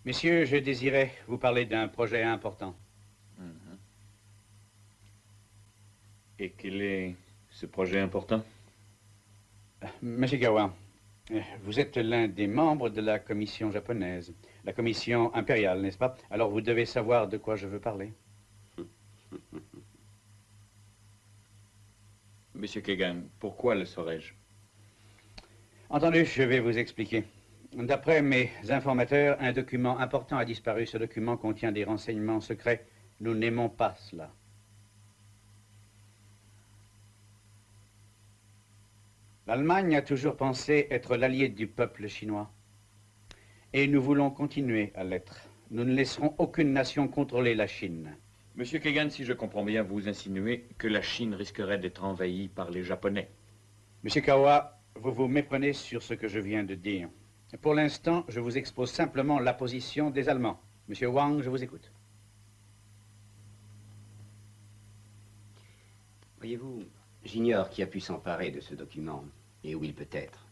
Messieurs, je désirais vous parler d'un projet important. Et quel est ce projet important? Mashigawa, vous êtes l'un des membres de la commission japonaise, la commission impériale, n'est-ce pas? Alors vous devez savoir de quoi je veux parler. Monsieur Kegan, pourquoi le saurais-je? Entendu, je vais vous expliquer. D'après mes informateurs, un document important a disparu. Ce document contient des renseignements secrets. Nous n'aimons pas cela. L'Allemagne a toujours pensé être l'allié du peuple chinois. Et nous voulons continuer à l'être. Nous ne laisserons aucune nation contrôler la Chine. Monsieur Kegan, si je comprends bien, vous insinuez que la Chine risquerait d'être envahie par les Japonais. Monsieur Kawa, vous vous méprenez sur ce que je viens de dire. Pour l'instant, je vous expose simplement la position des Allemands. Monsieur Wang, je vous écoute. Voyez-vous, j'ignore qui a pu s'emparer de ce document et où il peut être.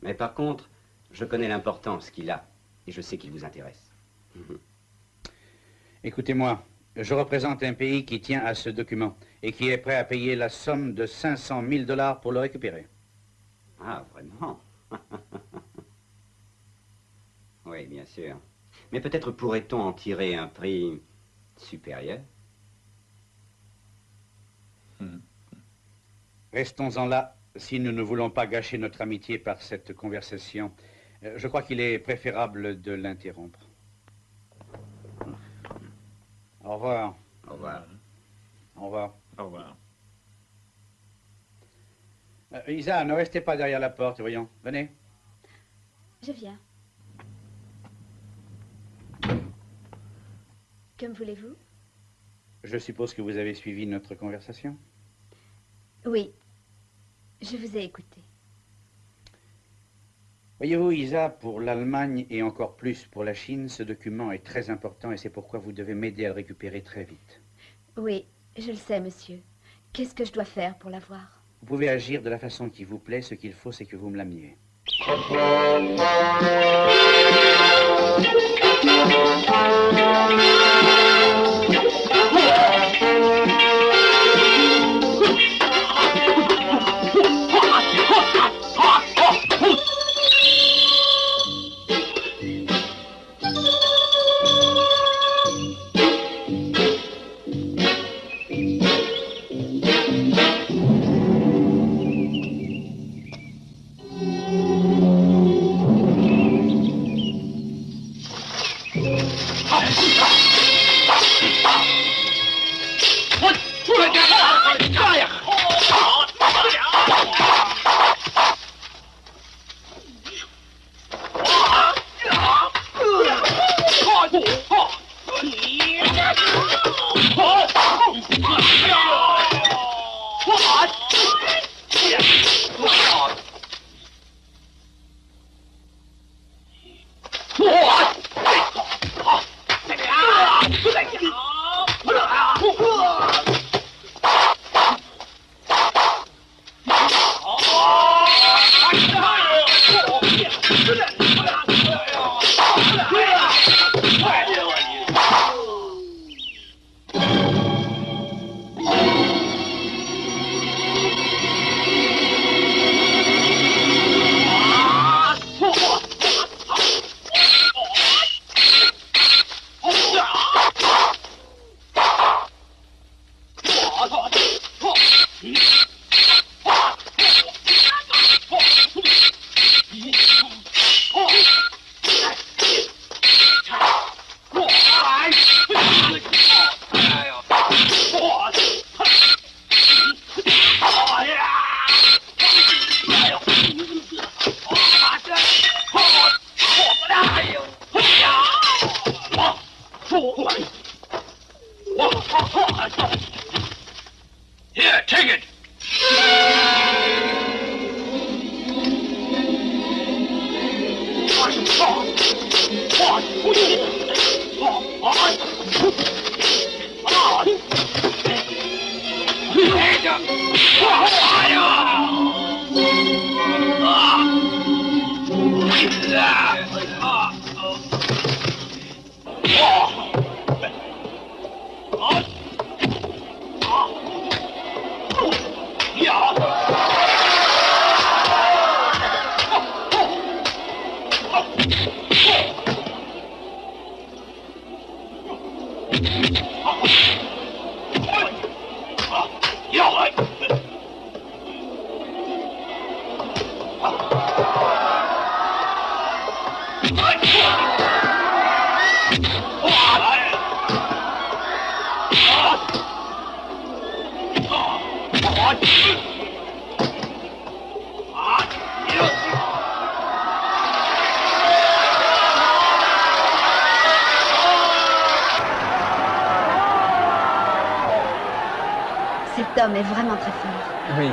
Mais par contre, je connais l'importance qu'il a et je sais qu'il vous intéresse. Écoutez-moi, je représente un pays qui tient à ce document et qui est prêt à payer la somme de 500 000 $ pour le récupérer. Ah, vraiment? Oui, bien sûr. Mais peut-être pourrait-on en tirer un prix supérieur? Restons-en là, si nous ne voulons pas gâcher notre amitié par cette conversation. Je crois qu'il est préférable de l'interrompre. Au revoir. Au revoir. Au revoir. Au revoir. Isa, ne restez pas derrière la porte, voyons. Venez. Je viens. Que me voulez-vous? Je suppose que vous avez suivi notre conversation? Oui. Je vous ai écouté. Voyez-vous, Isa, pour l'Allemagne et encore plus pour la Chine, ce document est très important et c'est pourquoi vous devez m'aider à le récupérer très vite. Oui, je le sais, monsieur. Qu'est-ce que je dois faire pour l'avoir? Vous pouvez agir de la façon qui vous plaît. Ce qu'il faut, c'est que vous me l'ameniez. Here, take it. Cet homme est vraiment très fort. Oui.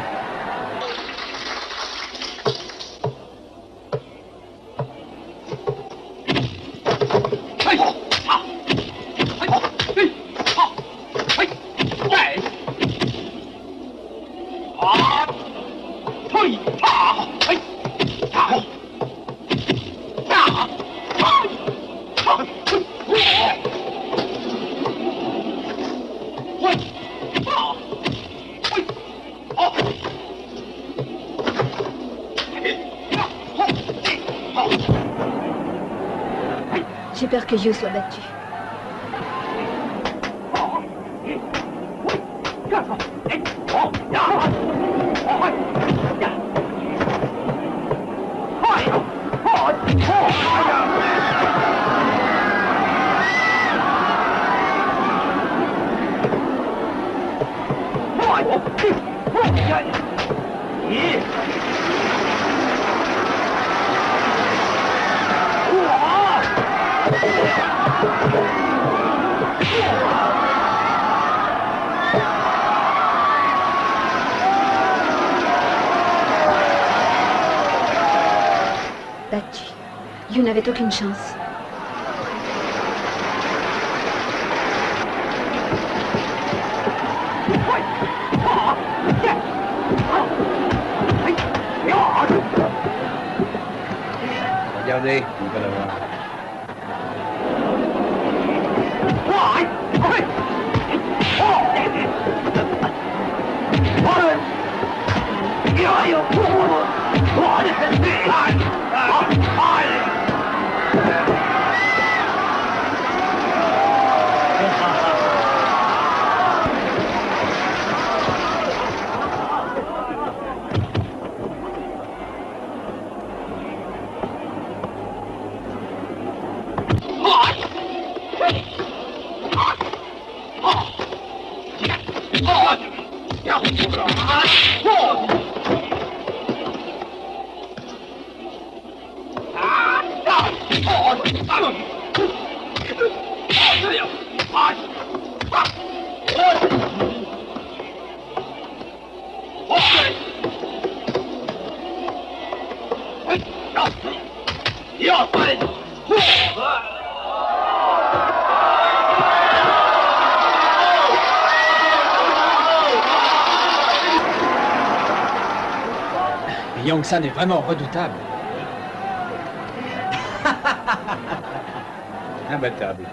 J'ai peur que Yu soit battu. Battu. Yu n'avait aucune chance. Regardez, on va la voir. Yongsan est vraiment redoutable. Imbattable.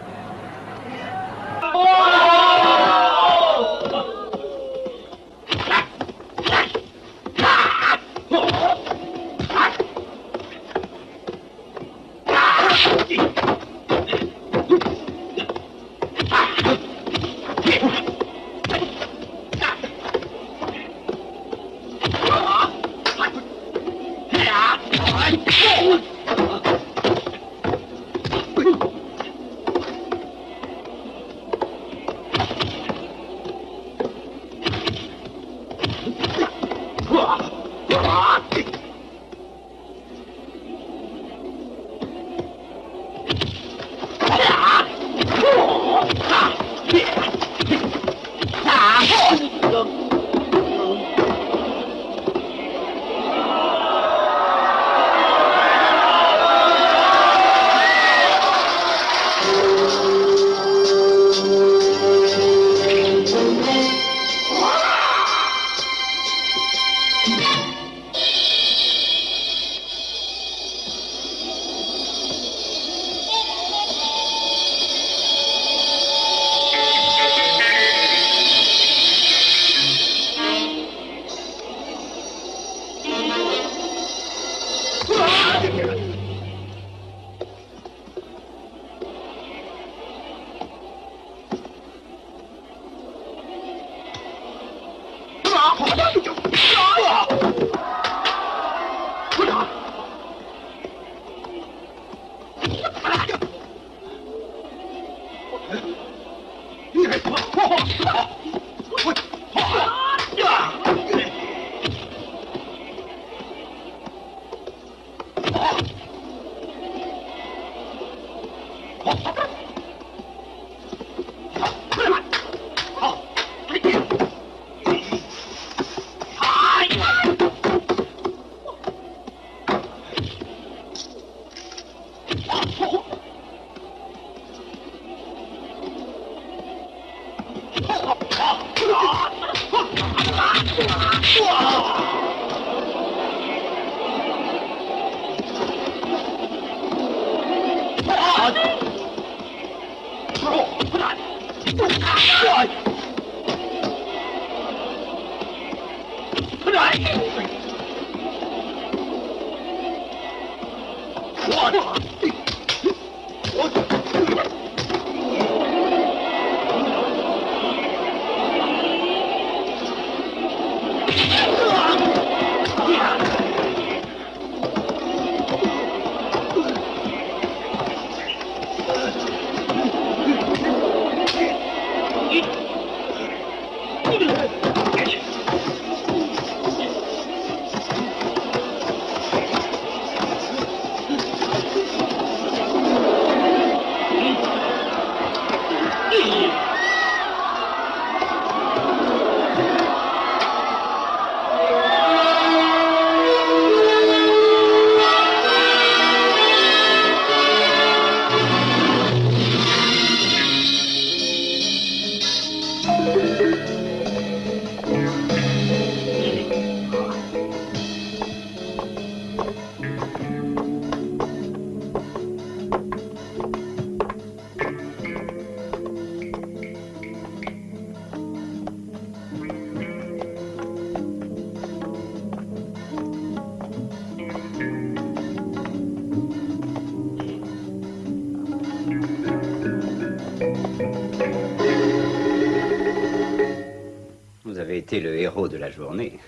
Vous avez été le héros de la journée.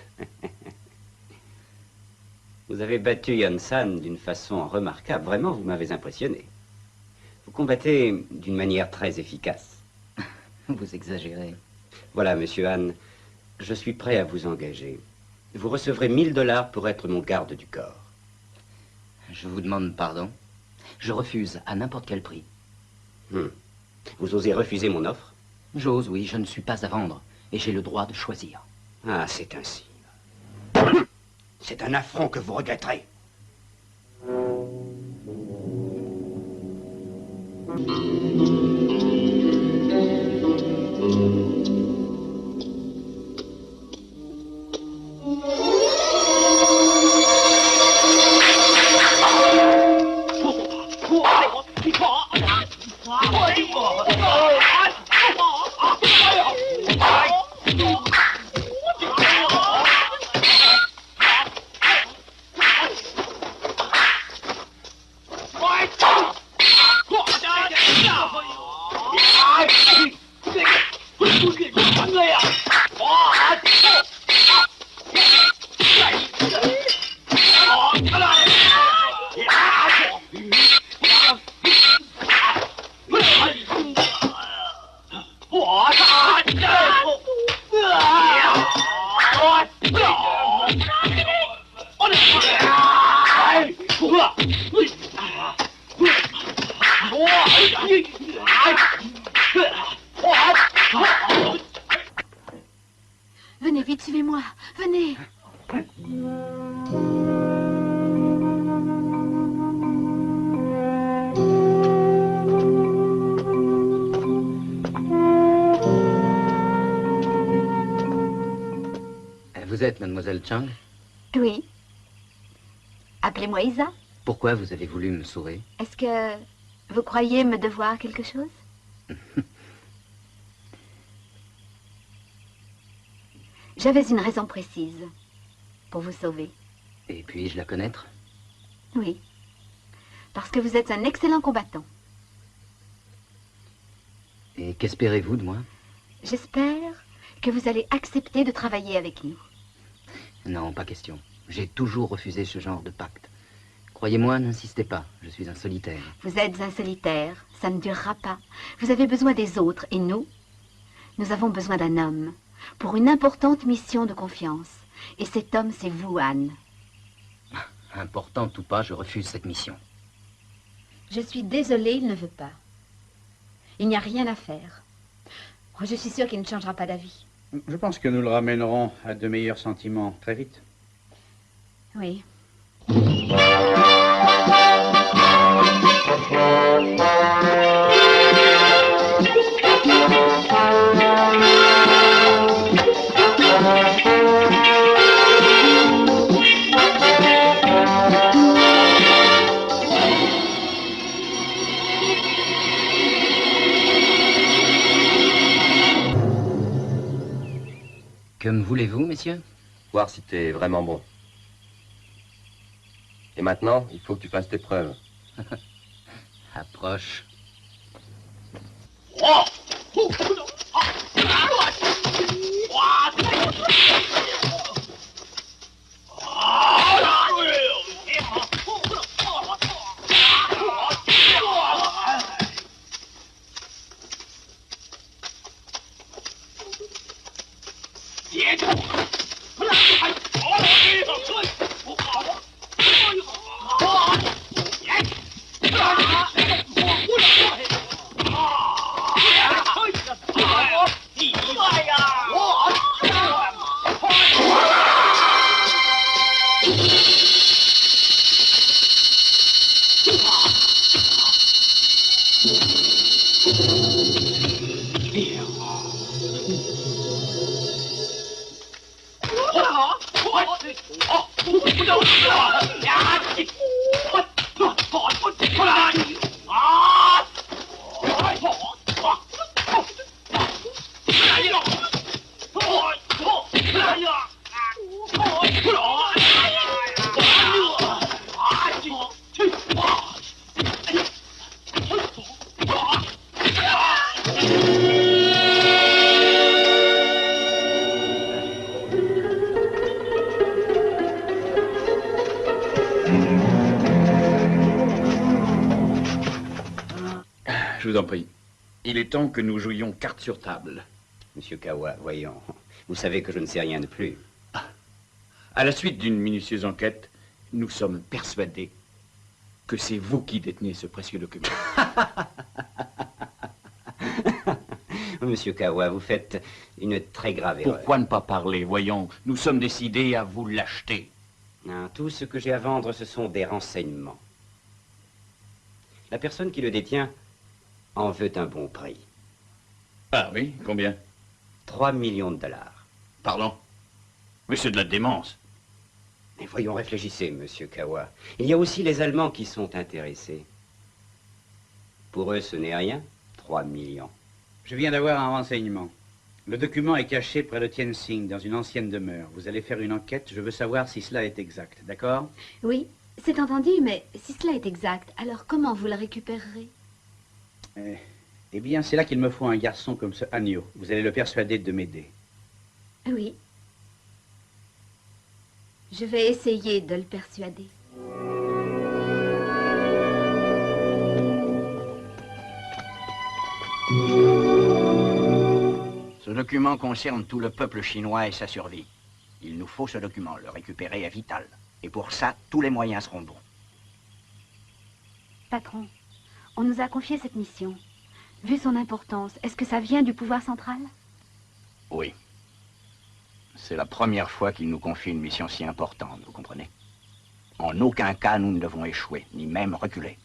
Vous avez battu Yon San d'une façon remarquable. Vraiment, vous m'avez impressionné. Vous combattez d'une manière très efficace. Vous exagérez. Voilà, monsieur Han, je suis prêt à vous engager. Vous recevrez 1000 $ pour être mon garde du corps. Je vous demande pardon. Je refuse à n'importe quel prix. Vous osez refuser mon offre? J'ose, oui, je ne suis pas à vendre. Et j'ai le droit de choisir. Ah, c'est ainsi. C'est un affront que vous regretterez. Venez vite, suivez-moi. Venez. Vous êtes mademoiselle Chang? Oui. Appelez-moi Isa. Pourquoi vous avez voulu me sauver? Est-ce que vous croyez me devoir quelque chose? J'avais une raison précise pour vous sauver. Et puis-je la connaître? Oui. Parce que vous êtes un excellent combattant. Et qu'espérez-vous de moi? J'espère que vous allez accepter de travailler avec nous. Non, pas question. J'ai toujours refusé ce genre de pacte. Croyez-moi, n'insistez pas, je suis un solitaire. Vous êtes un solitaire, ça ne durera pas. Vous avez besoin des autres, et nous avons besoin d'un homme, pour une importante mission de confiance. Et cet homme, c'est vous, Anne. Importante ou pas, je refuse cette mission. Je suis désolée, il ne veut pas. Il n'y a rien à faire. Oh, je suis sûre qu'il ne changera pas d'avis. Je pense que nous le ramènerons à de meilleurs sentiments très vite. Oui. Que me voulez-vous, messieurs? Voir si t'es vraiment bon. Et maintenant, il faut que tu fasses tes preuves. Approche. Je vous en prie. Il est temps que nous jouions carte sur table. Monsieur Kawa, voyons. Vous savez que je ne sais rien de plus. À la suite d'une minutieuse enquête, nous sommes persuadés que c'est vous qui détenez ce précieux document. Monsieur Kawa, vous faites une très grave erreur. Pourquoi ne pas parler? Voyons, nous sommes décidés à vous l'acheter. Non, tout ce que j'ai à vendre, ce sont des renseignements. La personne qui le détient en veut un bon prix. Ah oui, combien? 3 millions de dollars. Pardon? Mais c'est de la démence. Mais voyons, réfléchissez, monsieur Kawa. Il y a aussi les Allemands qui sont intéressés. Pour eux, ce n'est rien, 3 millions. Je viens d'avoir un renseignement. Le document est caché près de Tianjin, dans une ancienne demeure. Vous allez faire une enquête, je veux savoir si cela est exact, d'accord? Oui, c'est entendu, mais si cela est exact, alors comment vous le récupérerez? Eh bien, c'est là qu'il me faut un garçon comme ce Agneau. Vous allez le persuader de m'aider. Oui. Je vais essayer de le persuader. Ce document concerne tout le peuple chinois et sa survie. Il nous faut ce document, le récupérer est vital. Et pour ça, tous les moyens seront bons. Patron, on nous a confié cette mission. Vu son importance, est-ce que ça vient du pouvoir central? Oui. C'est la première fois qu'il nous confie une mission si importante, vous comprenez? En aucun cas, nous ne devons échouer, ni même reculer.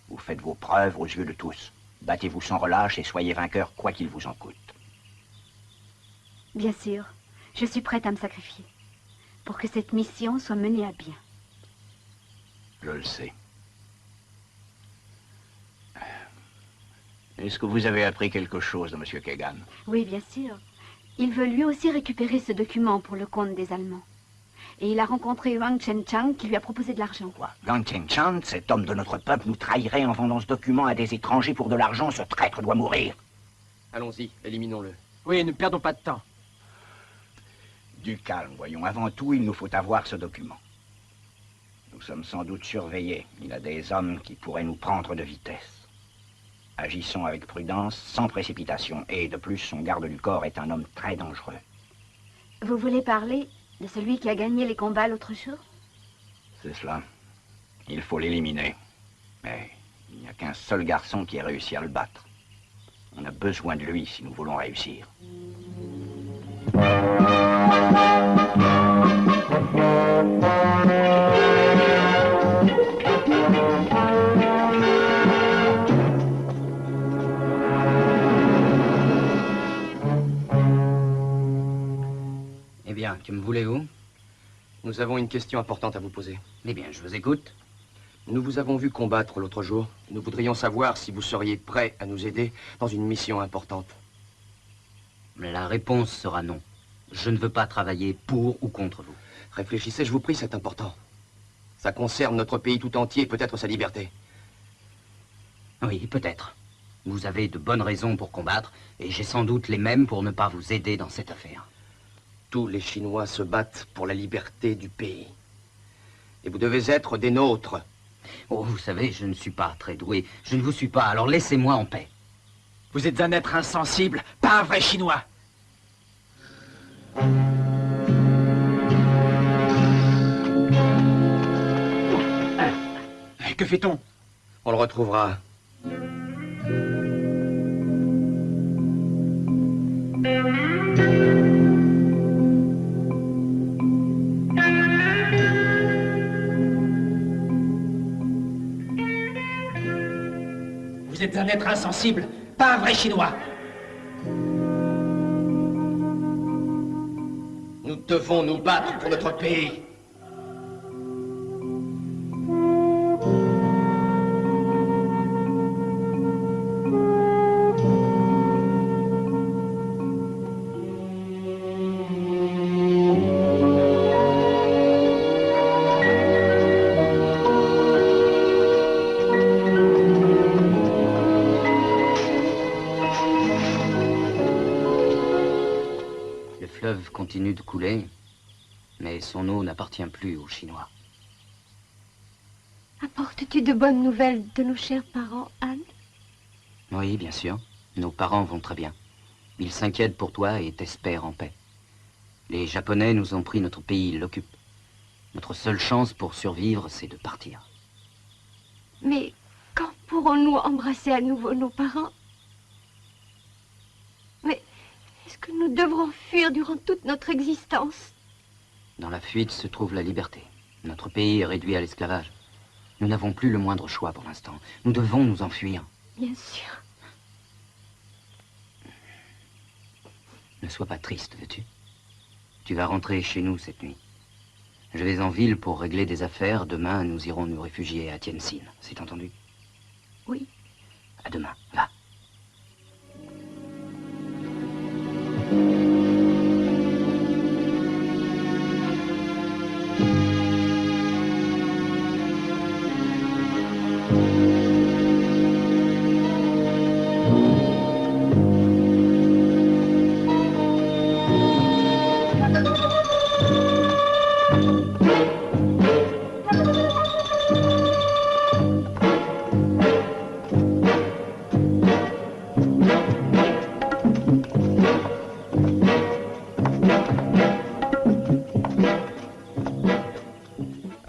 Vous faites vos preuves aux yeux de tous. Battez-vous sans relâche et soyez vainqueurs, quoi qu'il vous en coûte. Bien sûr, je suis prête à me sacrifier pour que cette mission soit menée à bien. Je le sais. Est-ce que vous avez appris quelque chose de M. Kagan? Oui, bien sûr. Il veut lui aussi récupérer ce document pour le compte des Allemands. Et il a rencontré Wang Chenchang qui lui a proposé de l'argent. Quoi? Wang Chenchang, cet homme de notre peuple, nous trahirait en vendant ce document à des étrangers pour de l'argent. Ce traître doit mourir. Allons-y, éliminons-le. Oui, ne perdons pas de temps. Du calme, voyons. Avant tout, il nous faut avoir ce document. Nous sommes sans doute surveillés. Il y a des hommes qui pourraient nous prendre de vitesse. Agissons avec prudence, sans précipitation. Et de plus, son garde du corps est un homme très dangereux. Vous voulez parler de celui qui a gagné les combats l'autre jour? C'est cela. Il faut l'éliminer. Mais il n'y a qu'un seul garçon qui ait réussi à le battre. On a besoin de lui si nous voulons réussir. Eh bien, tu me voulais où? Nous avons une question importante à vous poser. Eh bien, je vous écoute. Nous vous avons vu combattre l'autre jour. Nous voudrions savoir si vous seriez prêt à nous aider dans une mission importante. La réponse sera non. Je ne veux pas travailler pour ou contre vous. Réfléchissez, je vous prie, c'est important. Ça concerne notre pays tout entier, peut-être sa liberté. Oui, peut-être. Vous avez de bonnes raisons pour combattre, et j'ai sans doute les mêmes pour ne pas vous aider dans cette affaire. Tous les Chinois se battent pour la liberté du pays. Et vous devez être des nôtres. Oh, vous savez, je ne suis pas très doué. Je ne vous suis pas, alors laissez-moi en paix. Vous êtes un être insensible, pas un vrai Chinois. Que fait-on? On le retrouvera. Vous êtes un être insensible, pas un vrai Chinois. Nous devons nous battre pour notre pays. Le fleuve continue de couler, mais son eau n'appartient plus aux Chinois. Apportes-tu de bonnes nouvelles de nos chers parents, Anne? Oui, bien sûr. Nos parents vont très bien. Ils s'inquiètent pour toi et t'espèrent en paix. Les Japonais nous ont pris notre pays, ils l'occupent. Notre seule chance pour survivre, c'est de partir. Mais quand pourrons-nous embrasser à nouveau nos parents? Mais est-ce que nous devrons fuir durant toute notre existence? Dans la fuite se trouve la liberté. Notre pays est réduit à l'esclavage. Nous n'avons plus le moindre choix pour l'instant. Nous devons nous enfuir. Bien sûr. Ne sois pas triste, veux-tu? Tu vas rentrer chez nous cette nuit. Je vais en ville pour régler des affaires. Demain, nous irons nous réfugier à Tientsin. C'est entendu? Oui. À demain. Va.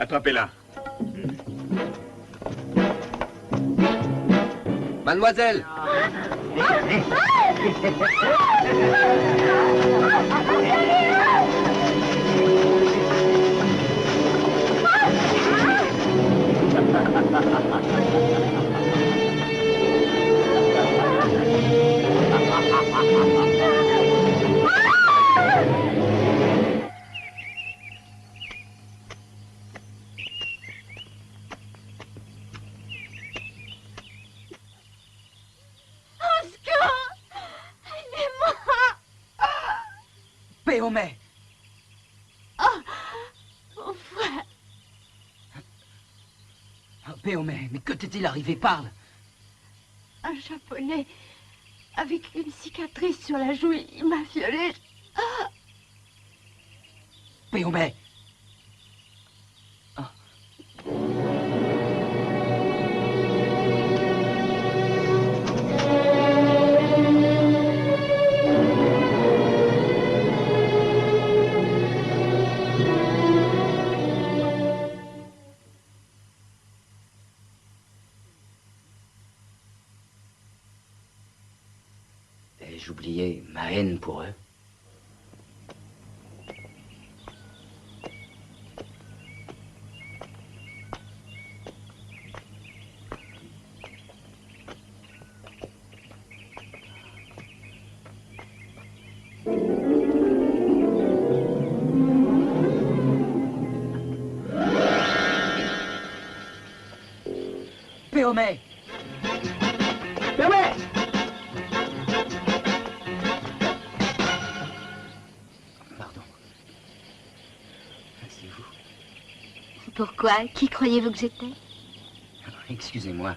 Attrapez-la. Mademoiselle! Péomé! Mon frère! Péomé, mais que t'est-il arrivé? Parle! Un Japonais avec une cicatrice sur la joue, il m'a violée. Péomé. Ai-je oublié ma haine pour eux? Péomé. Péomé. Pardon. C'est vous. Pourquoi? Qui croyez-vous que j'étais? Excusez-moi.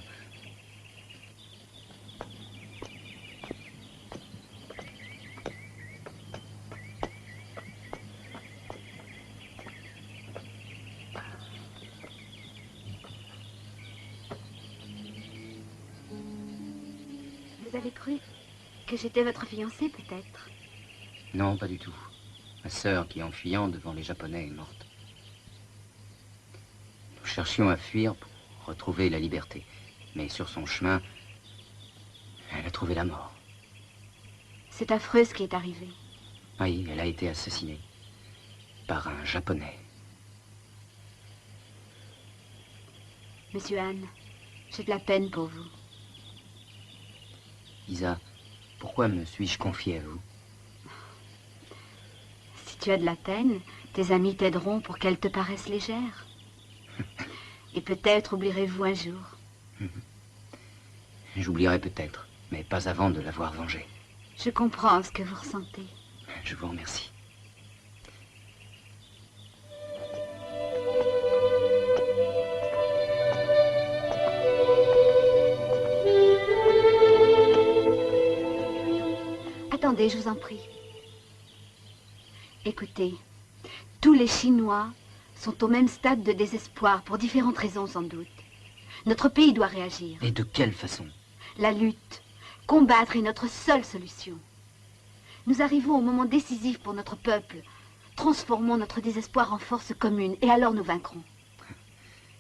Vous avez cru que j'étais votre fiancée, peut-être? Non, pas du tout. Ma sœur, qui en fuyant devant les Japonais, est morte. Nous cherchions à fuir pour retrouver la liberté. Mais sur son chemin, elle a trouvé la mort. C'est affreux ce qui est arrivé. Oui, elle a été assassinée. Par un Japonais. Monsieur Anne, j'ai de la peine pour vous. Isa, pourquoi me suis-je confié à vous? Si tu as de la peine, tes amis t'aideront pour qu'elle te paraisse légère. Et peut-être oublierez-vous un jour. J'oublierai peut-être, mais pas avant de l'avoir vengée. Je comprends ce que vous ressentez. Je vous remercie. Attendez, je vous en prie. Écoutez, tous les Chinois sont au même stade de désespoir, pour différentes raisons sans doute. Notre pays doit réagir. Et de quelle façon? La lutte, combattre est notre seule solution. Nous arrivons au moment décisif pour notre peuple. Transformons notre désespoir en force commune, et alors nous vaincrons.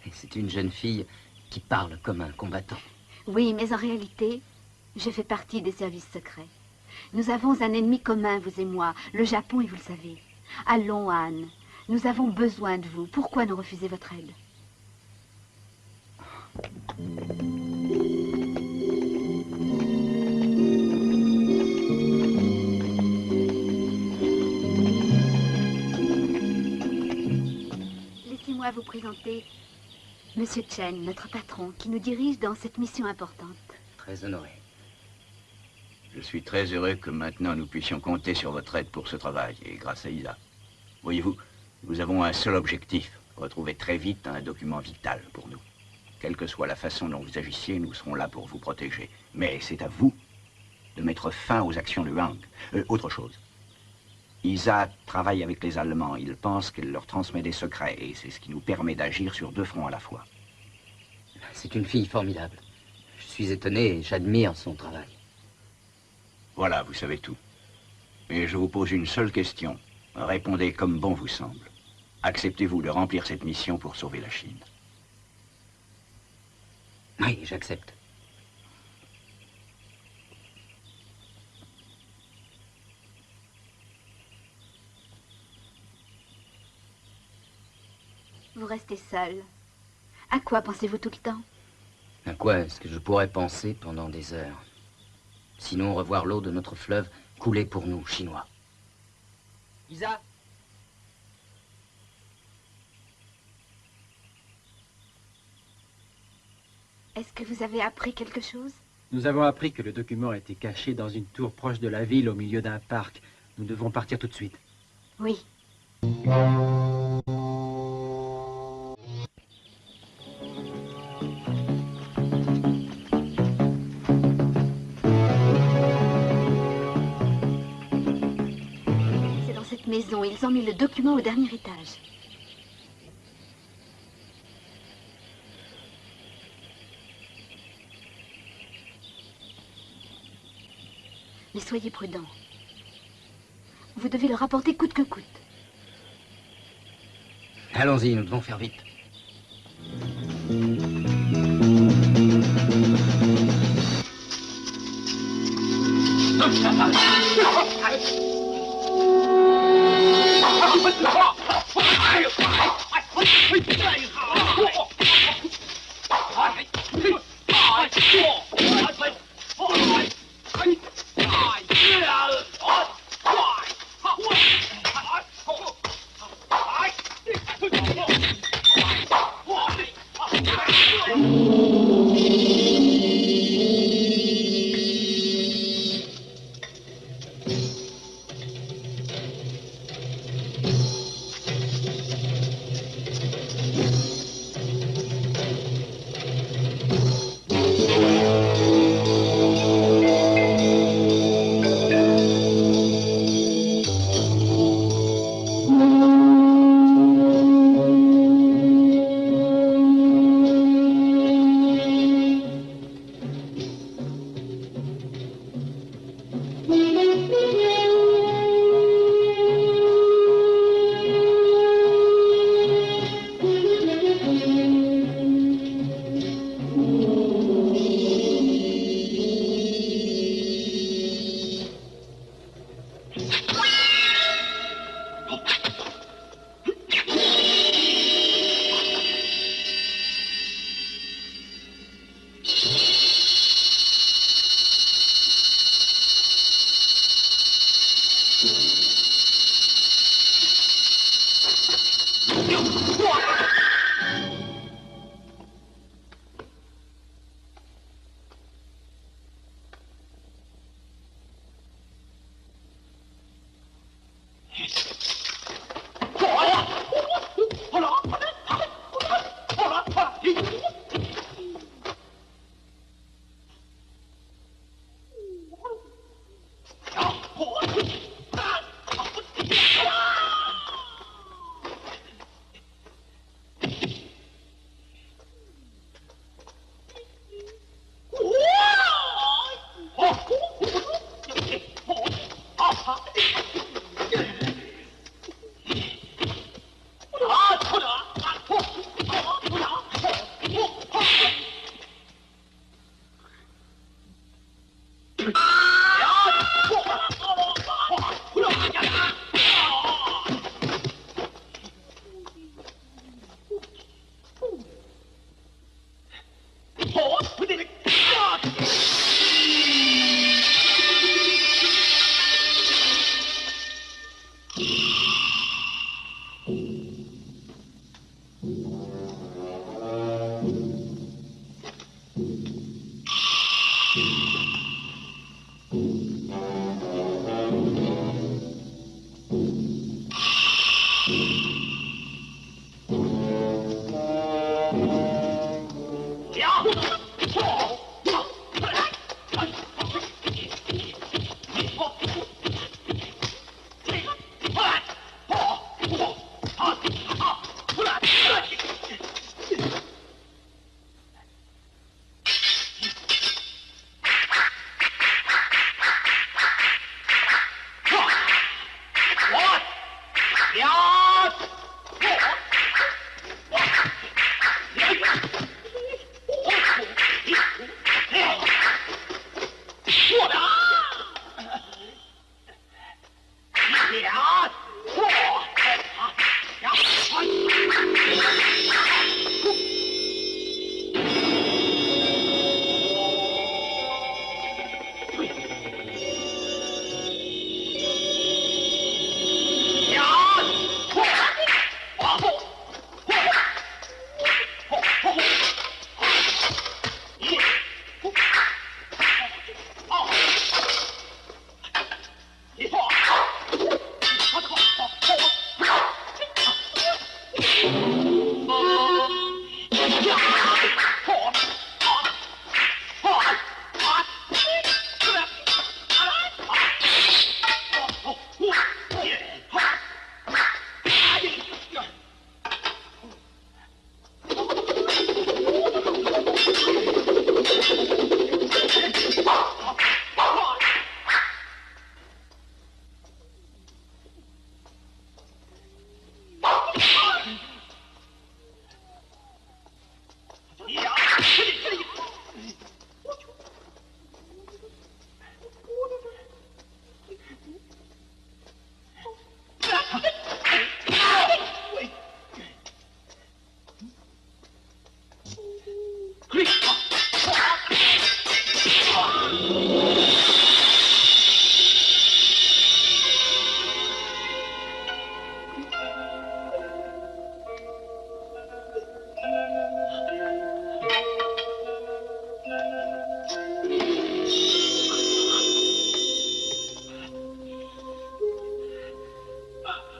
Et c'est une jeune fille qui parle comme un combattant. Oui, mais en réalité, je fais partie des services secrets. Nous avons un ennemi commun, vous et moi, le Japon, et vous le savez. Allons, Anne, nous avons besoin de vous. Pourquoi nous refuser votre aide? Laissez-moi vous présenter Monsieur Chen, notre patron, qui nous dirige dans cette mission importante. Très honoré. Je suis très heureux que maintenant nous puissions compter sur votre aide pour ce travail, et grâce à Isa. Voyez-vous, nous avons un seul objectif, retrouver très vite un document vital pour nous. Quelle que soit la façon dont vous agissiez, nous serons là pour vous protéger. Mais c'est à vous de mettre fin aux actions de Wang. Autre chose. Isa travaille avec les Allemands. Il pense qu'elle leur transmet des secrets, et c'est ce qui nous permet d'agir sur deux fronts à la fois. C'est une fille formidable. Je suis étonné et j'admire son travail. Voilà, vous savez tout. Et je vous pose une seule question. Répondez comme bon vous semble. Acceptez-vous de remplir cette mission pour sauver la Chine? Oui, j'accepte. Vous restez seul. À quoi pensez-vous tout le temps? À quoi est-ce que je pourrais penser pendant des heures? Sinon revoir l'eau de notre fleuve couler pour nous, Chinois. Isa. Est-ce que vous avez appris quelque chose? Nous avons appris que le document a été caché dans une tour proche de la ville, au milieu d'un parc. Nous devons partir tout de suite. Oui. maison. Ils ont mis le document au dernier étage. Mais soyez prudents. Vous devez le rapporter coûte que coûte. Allons-y, nous devons faire vite.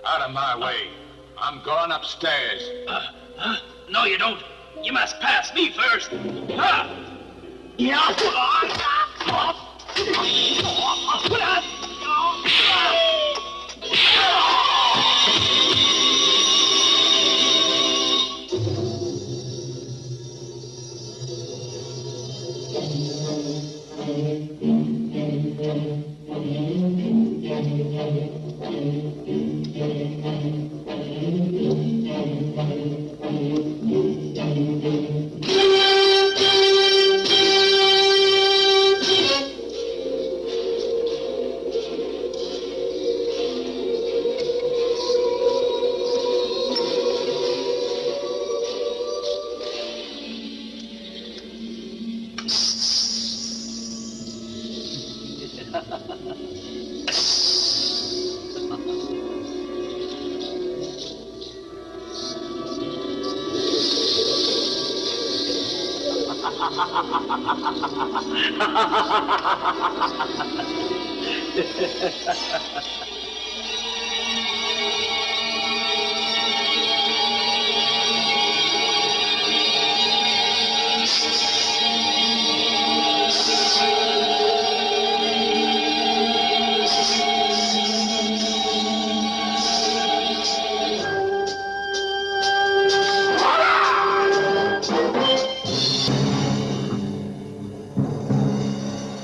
Out of my way. I'm going upstairs. No, you don't. You must pass me first.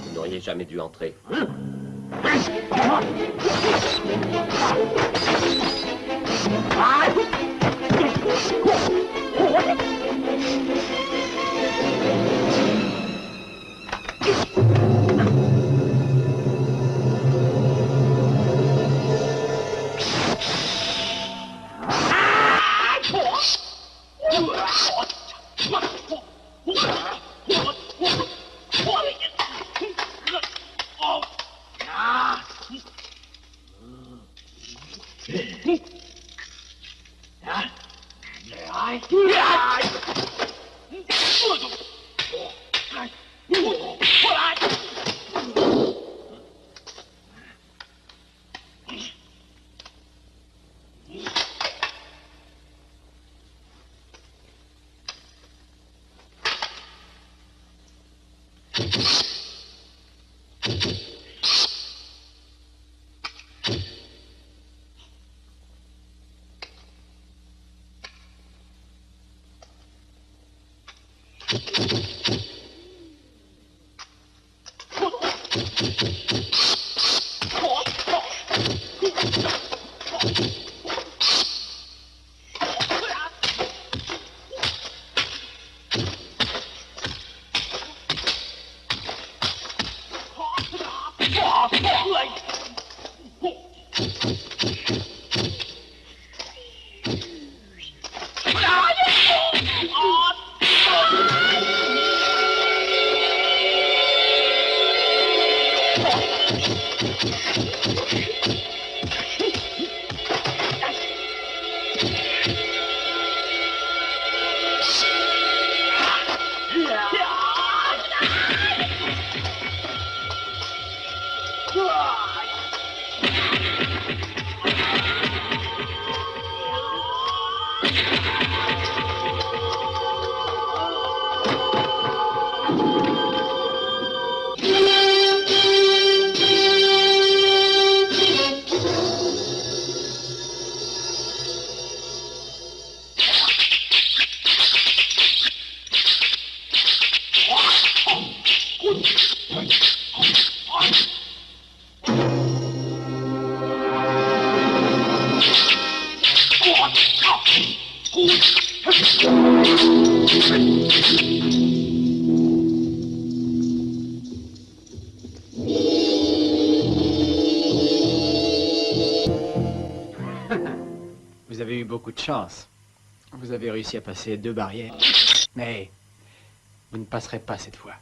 Vous n'auriez jamais dû entrer. beaucoup de chance. Vous avez réussi à passer 2 barrières. Mais vous ne passerez pas cette fois.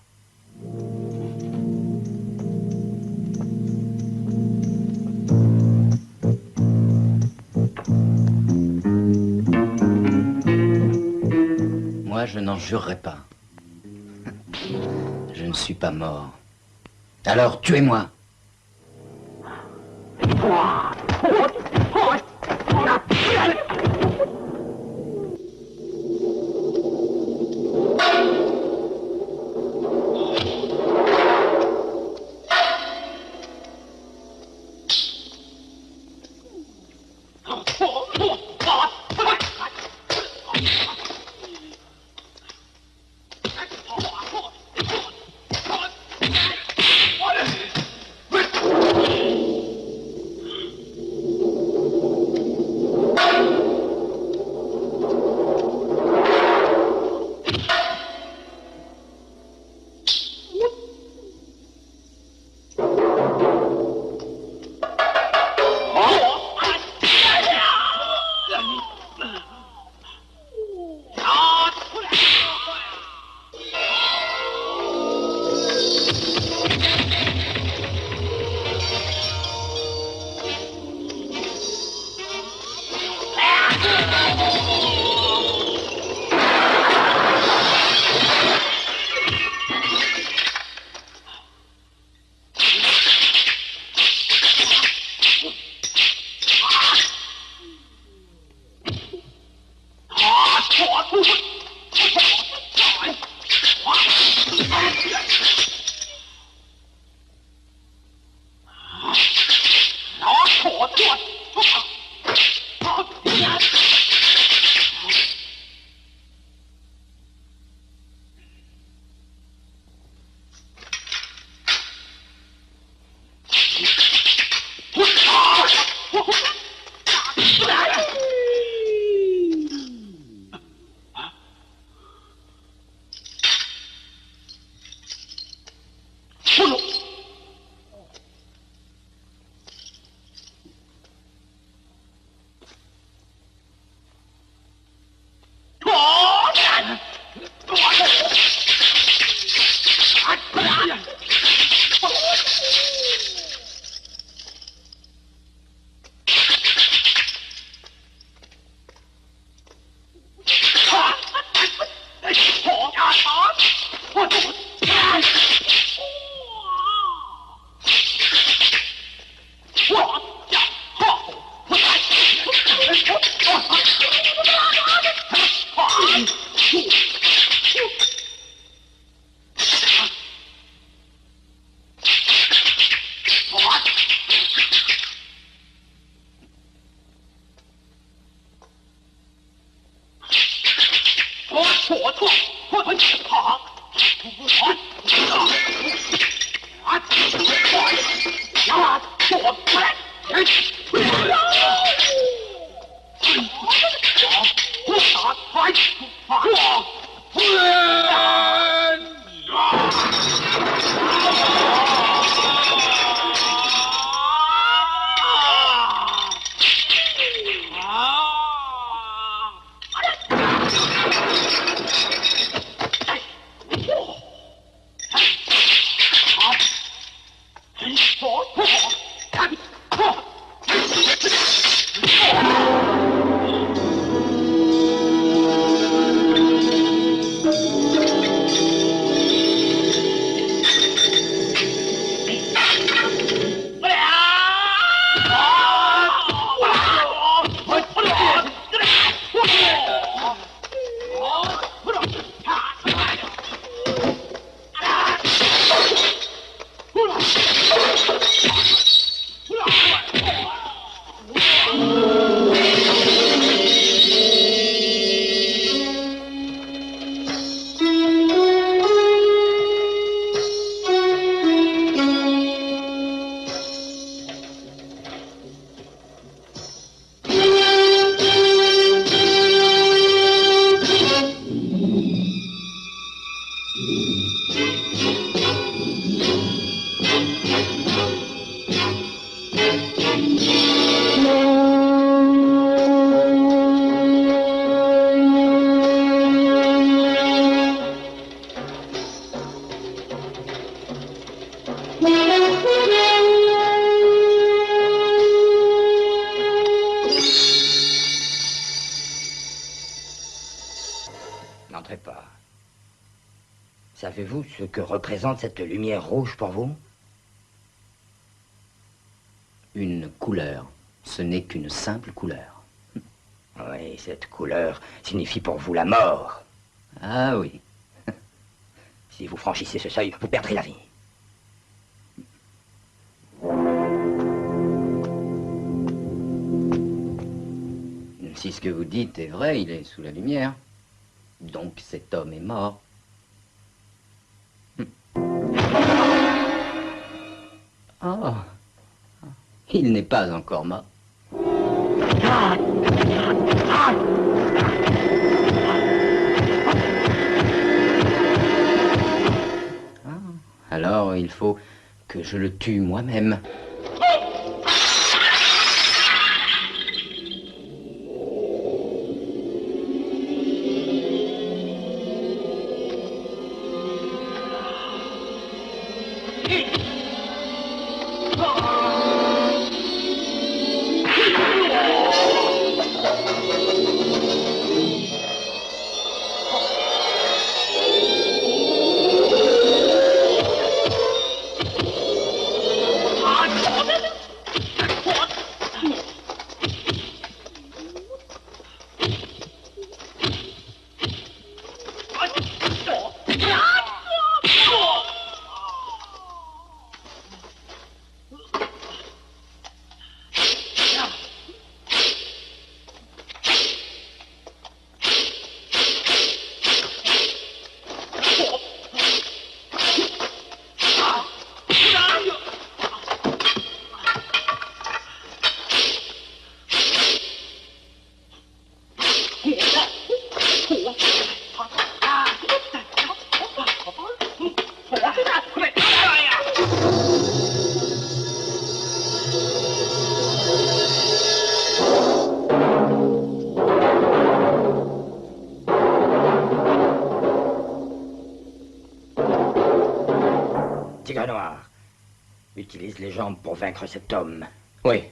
Moi, je n'en jurerai pas. Je ne suis pas mort. Alors, tuez-moi. N'entrez pas. Savez-vous ce que représente cette lumière rouge pour vous? Une couleur. Ce n'est qu'une simple couleur. Oui, cette couleur signifie pour vous la mort. Ah oui. Si vous franchissez ce seuil, vous perdrez la vie. Si ce que vous dites est vrai, il est sous la lumière. Donc cet homme est mort. Oh, il n'est pas encore mort. Alors il faut que je le tue moi-même. Tigre noir, utilise les jambes pour vaincre cet homme. Oui.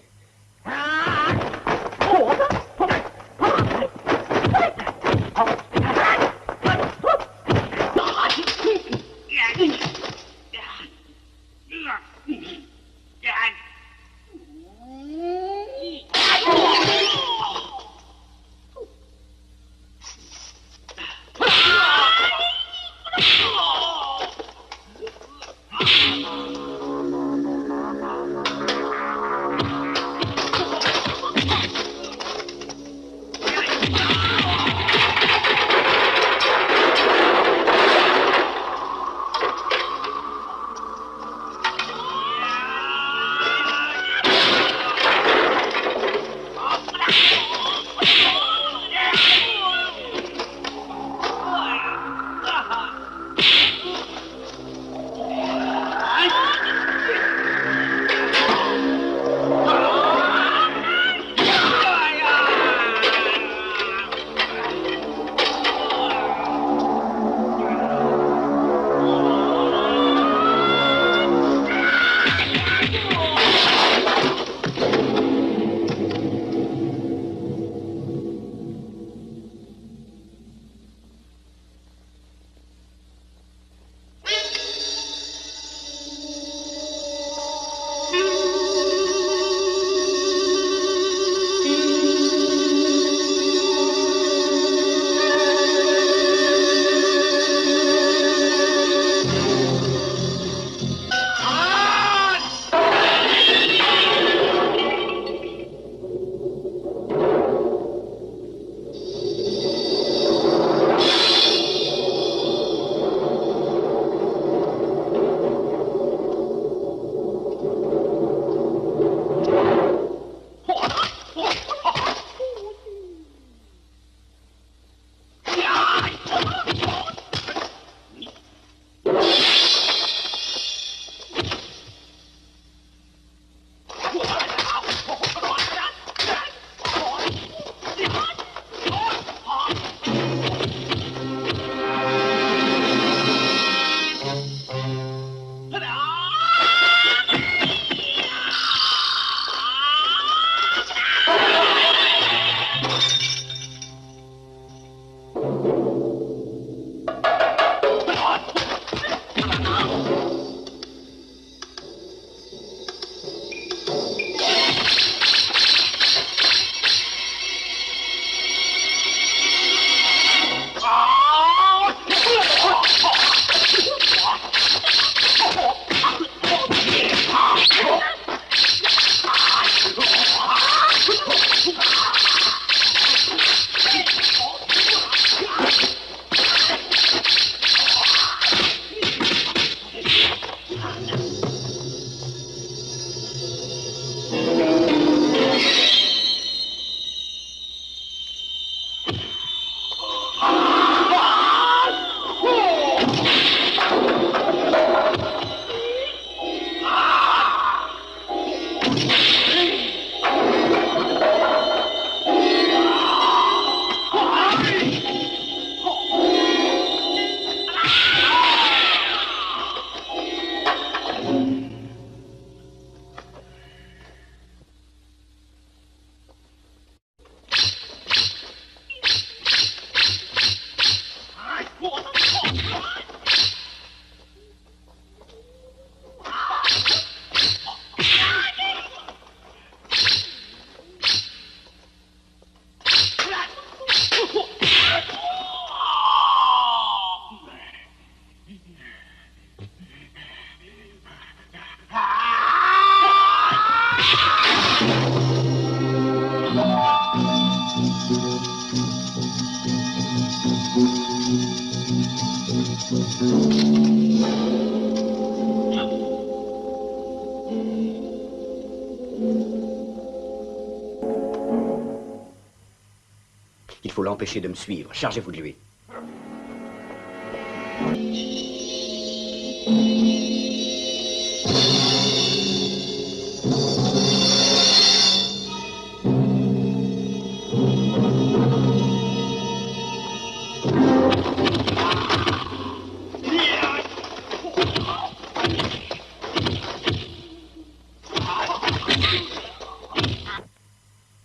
Il faut l'empêcher de me suivre. Chargez-vous de lui.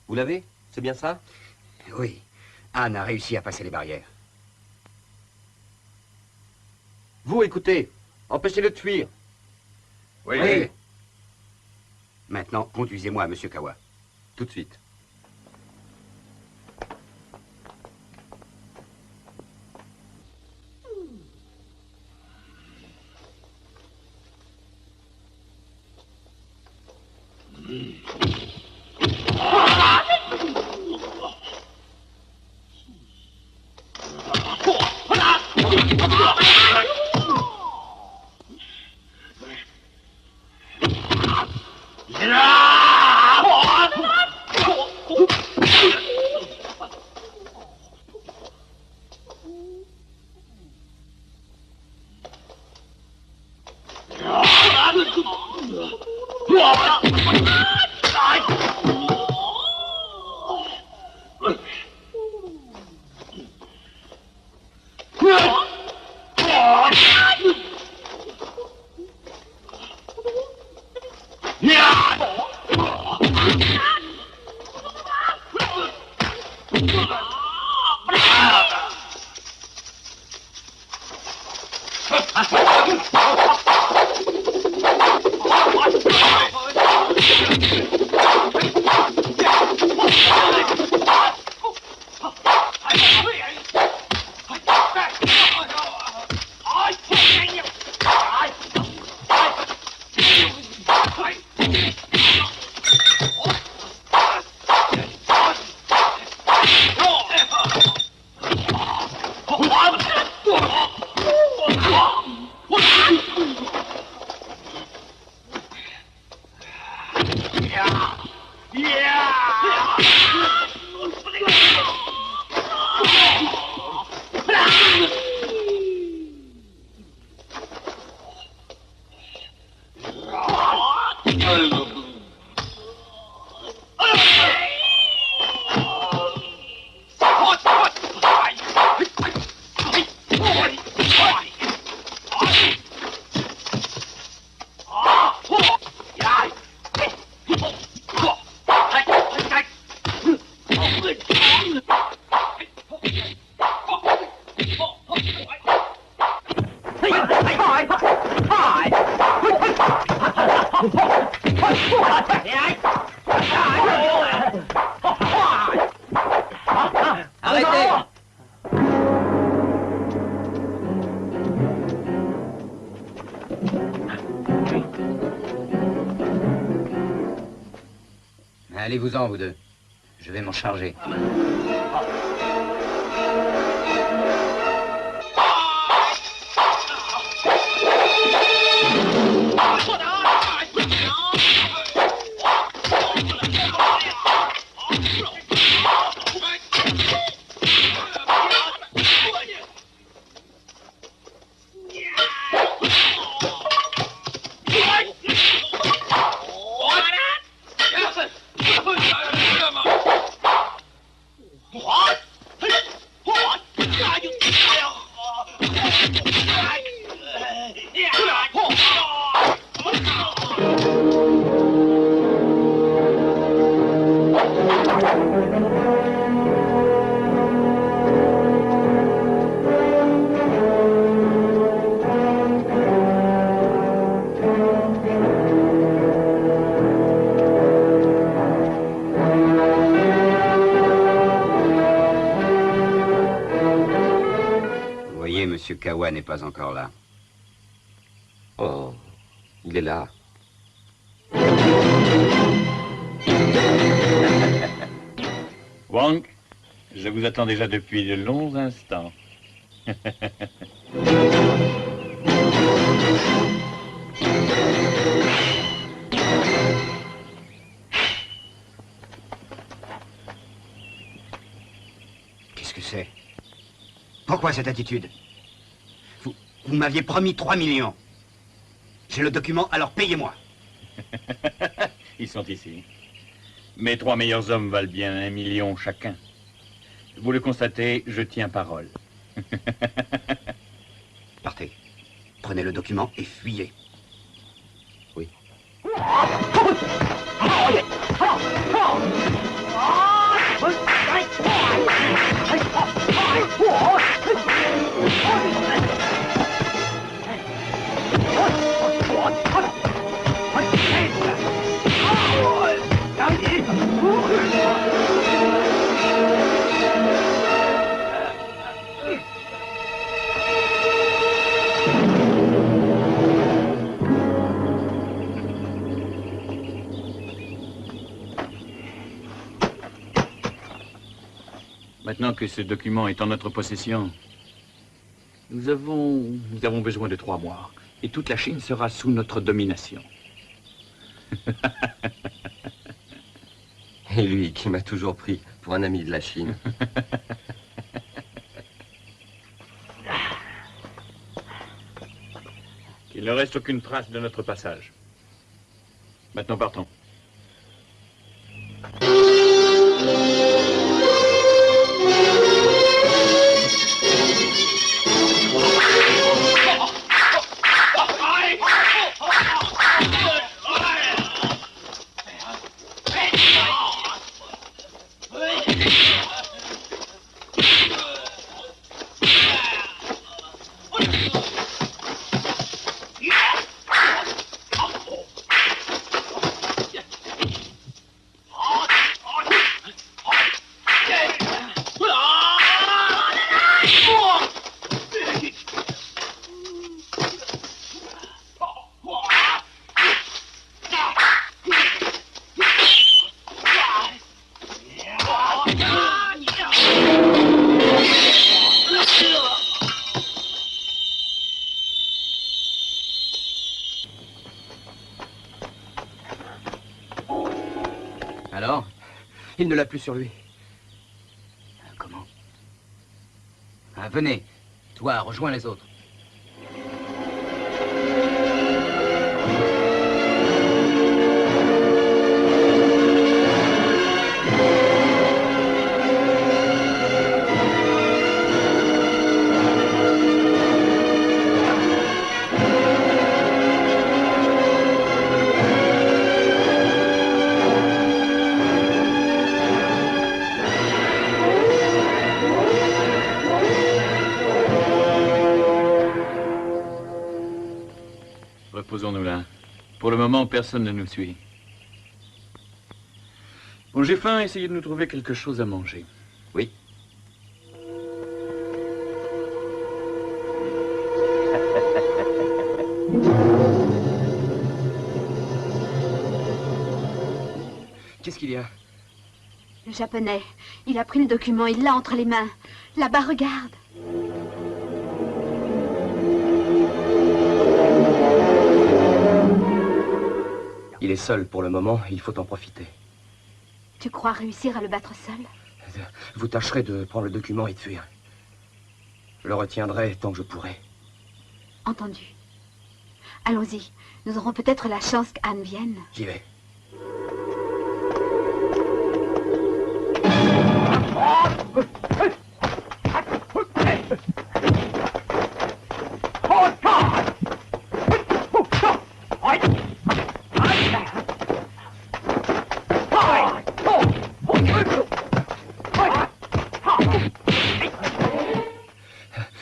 Vous l'avez? C'est bien ça? Oui. Anne a réussi à passer les barrières. Vous, écoutez. Empêchez-le de fuir. Oui. Maintenant, conduisez-moi à Monsieur Kawa. Tout de suite. Allez-vous-en, vous deux. Je vais m'en charger. Monsieur Kawa n'est pas encore là. Oh, il est là. Wang, je vous attends déjà depuis de longs instants. Pourquoi cette attitude? Vous m'aviez promis 3 millions. J'ai le document, alors payez-moi. Ils sont ici. Mes 3 meilleurs hommes valent bien 1 million chacun. Vous le constatez, je tiens parole. Partez. Prenez le document et fuyez. Oui. Maintenant que ce document est en notre possession, nous avons besoin de 3 mois. Et toute la Chine sera sous notre domination. Et lui, qui m'a toujours pris pour un ami de la Chine. Qu'il ne reste aucune trace de notre passage. Maintenant, partons. Alors? Il ne l'a plus sur lui. Comment? Ah, venez. Toi, rejoins les autres. Reposons-nous là. Pour le moment, personne ne nous suit. Bon, j'ai faim, essayez de nous trouver quelque chose à manger. Oui. Qu'est-ce qu'il y a? Le Japonais, il a pris le document, il l'a entre les mains. Là-bas, regarde. Il est seul pour le moment, il faut en profiter. Tu crois réussir à le battre seul? Vous tâcherez de prendre le document et de fuir. Je le retiendrai tant que je pourrai. Entendu. Allons-y. Nous aurons peut-être la chance qu'Anne vienne. J'y vais.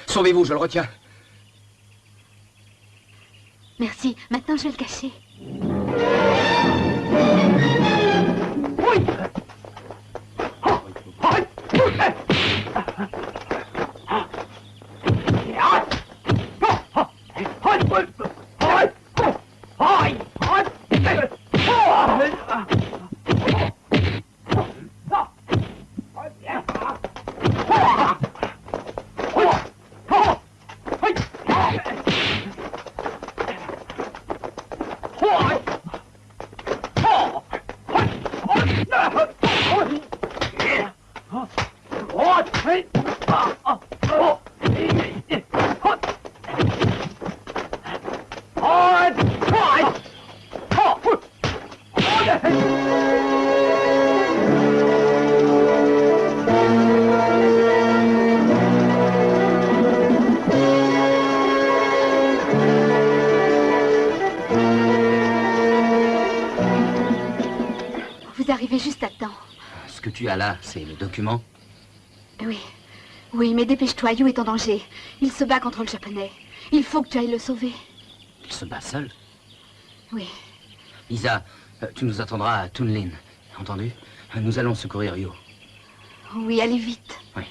Sauvez-vous, je le retiens. Merci. Maintenant, je vais le cacher. Vous arrivez juste à temps. Ce que tu as là, c'est le document? Oui. Oui, mais dépêche-toi, Yu est en danger. Il se bat contre le japonais. Il faut que tu ailles le sauver. Il se bat seul? Oui. Lisa, tu nous attendras à Tunlin. Entendu? Nous allons secourir Yu. Oui, allez vite. Oui.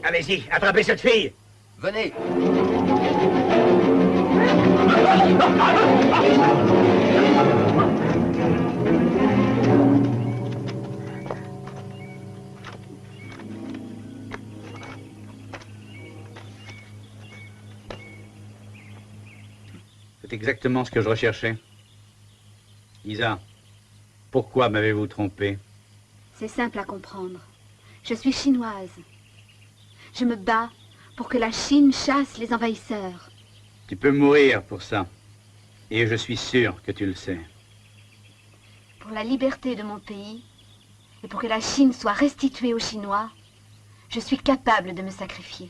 Allez-y, attrapez cette fille. Venez. C'est exactement ce que je recherchais. Isa, pourquoi m'avez-vous trompé? C'est simple à comprendre. Je suis chinoise. Je me bats pour que la Chine chasse les envahisseurs. Tu peux mourir pour ça. Et je suis sûr que tu le sais. Pour la liberté de mon pays et pour que la Chine soit restituée aux Chinois, je suis capable de me sacrifier.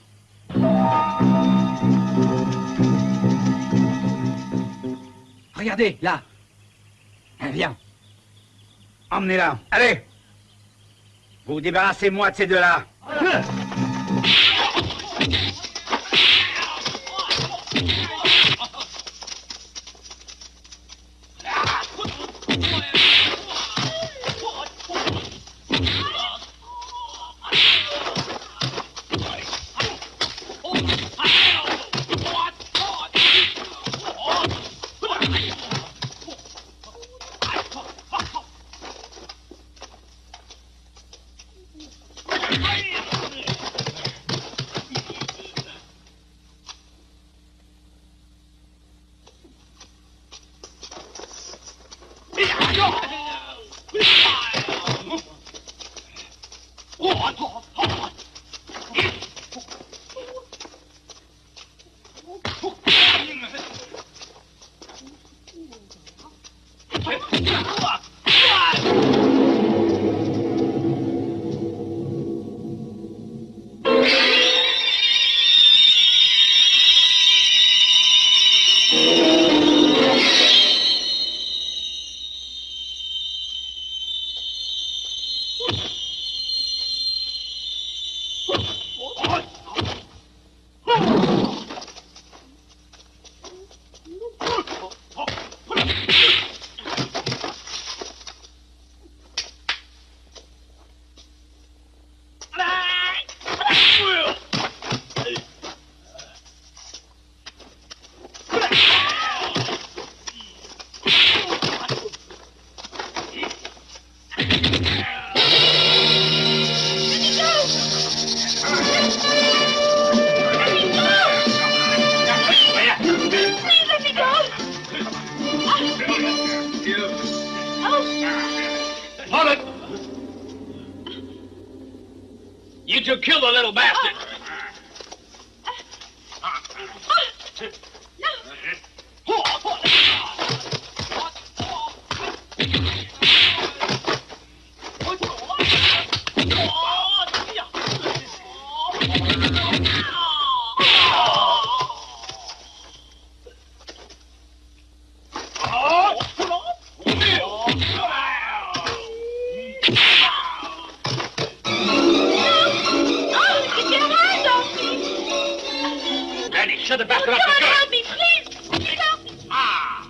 Regardez, là. Viens. Emmenez-la. Allez. Vous débarrassez-moi de ces deux-là. You two killed the little bastard. Shut the bastard up. Help me, please. Help me. Ah.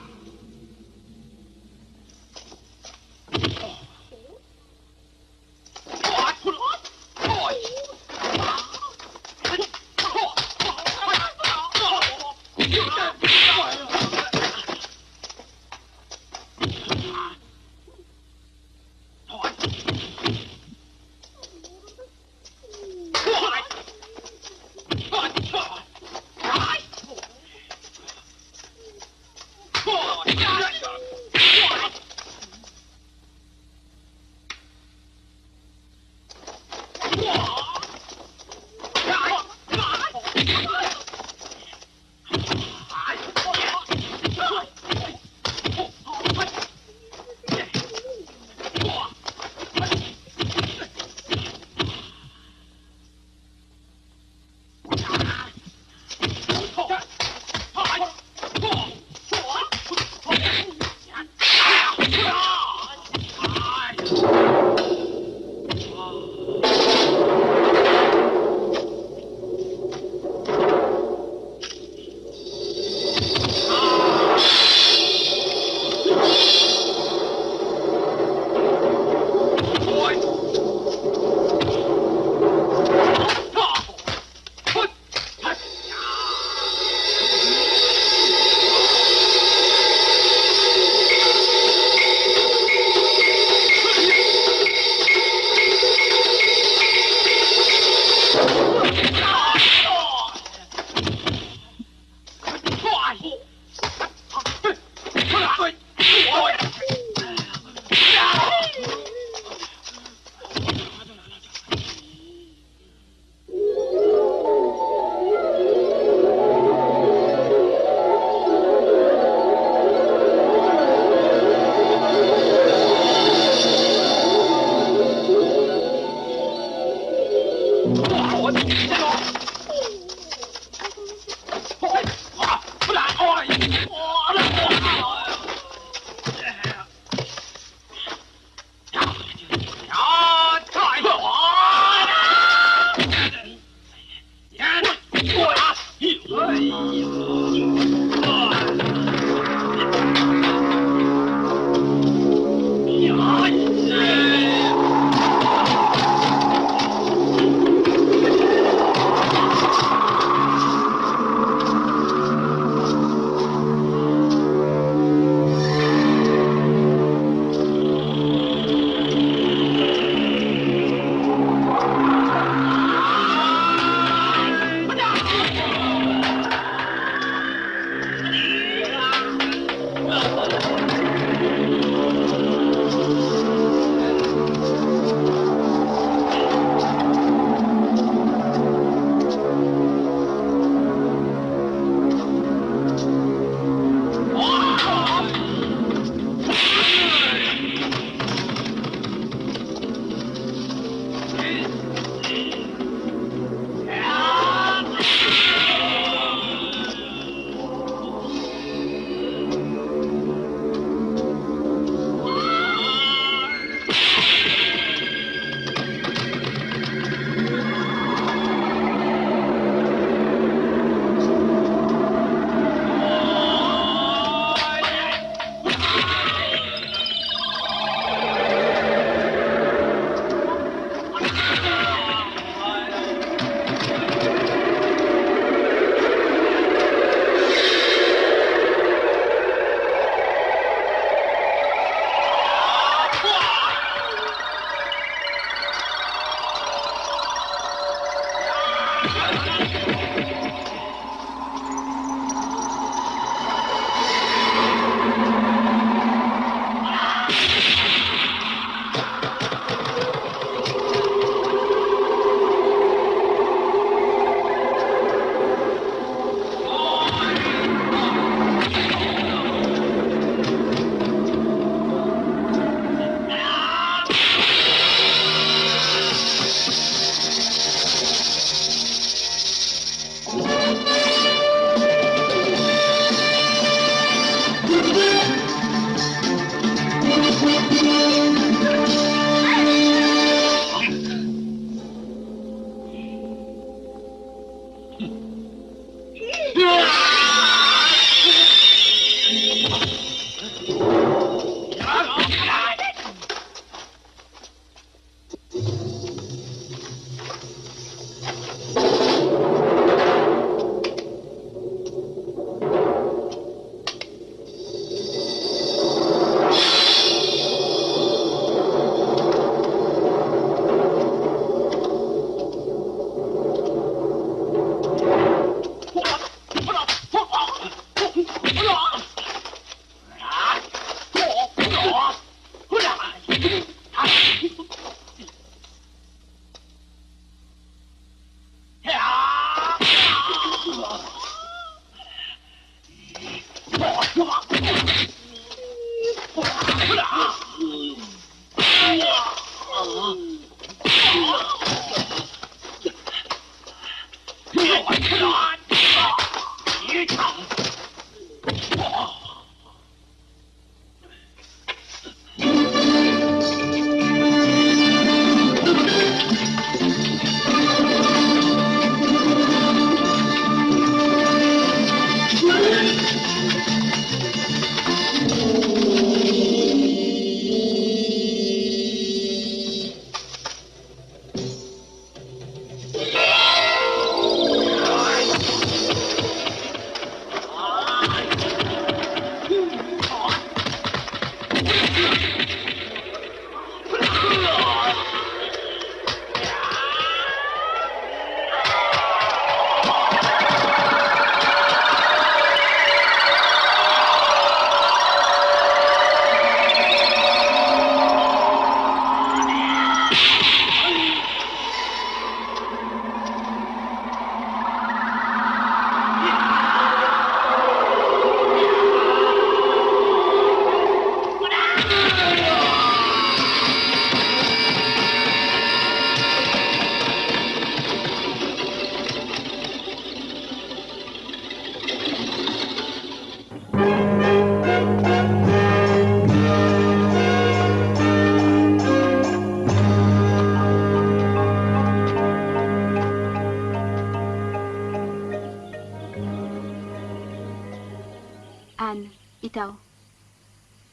Tao,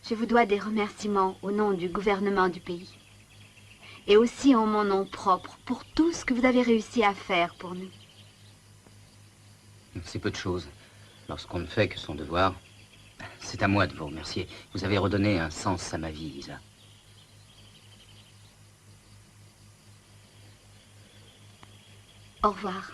je vous dois des remerciements au nom du gouvernement du pays. Et aussi en mon nom propre pour tout ce que vous avez réussi à faire pour nous. C'est peu de choses. Lorsqu'on ne fait que son devoir, c'est à moi de vous remercier. Vous avez redonné un sens à ma vie, Lisa. Au revoir.